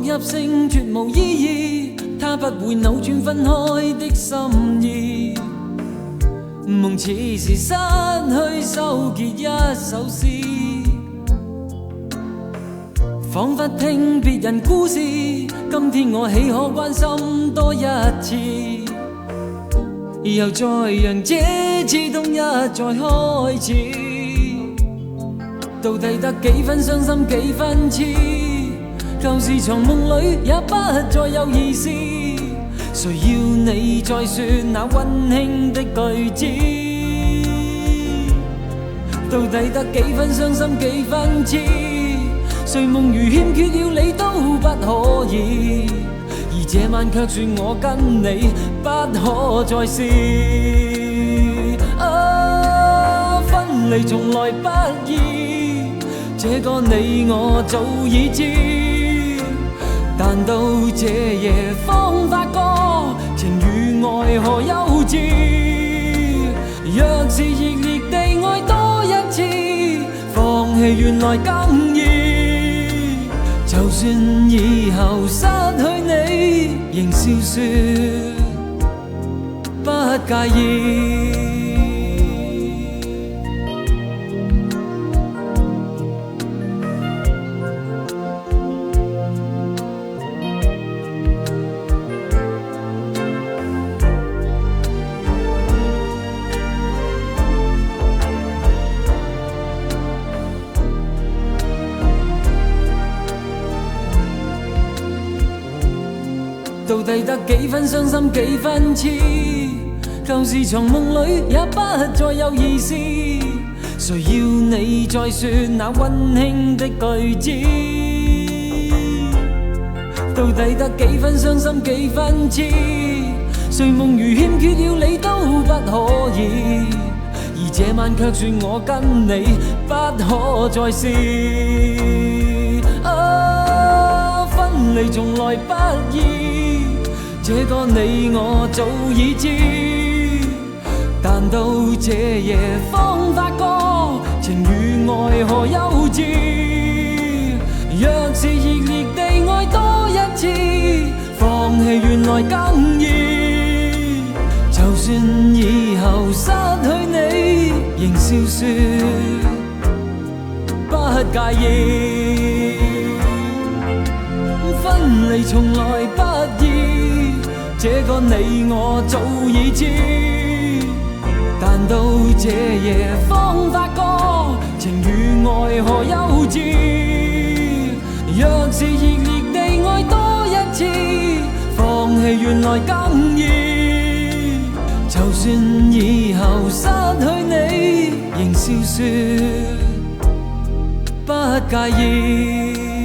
入性絕無意義，它不會扭轉分開的心意。夢似是失去收結一首詩，彷彿聽別人故事，今天我豈可關心多一次？又再讓這次冬日再開始，到底得幾分傷心幾分痴？舊時藏夢裏也不再有意思，誰要你再說那溫馨的句子？到底得幾分傷心幾分痴？誰夢如欠缺了你都不可以，而這晚卻說我跟你不可再試。分離從來不易，這個你我早已知，但到這夜方發覺情與愛何幼稚。若是熱烈地愛多一次，放棄原來更易。就算以後失去你，仍笑說不介意。到底得幾分傷心幾分痴？舊時藏夢裏也不再有意思，誰要你再說那溫馨的句子？到底得幾分傷心幾分痴？誰夢如欠缺了你都不可以，而這晚卻說我跟你不可再試。分離從來不易，這個你我早已知，但到這夜方發覺情與愛何幼稚。若是熱烈地愛多一次，放棄原來更易。就算以後失去你，仍笑說不介意。分離從來不易，這個你我早已知，但到這夜方發覺情與愛何幼稚。若是熱烈地愛多一次，放棄原來更易。就算以後失去你，仍笑說不介意。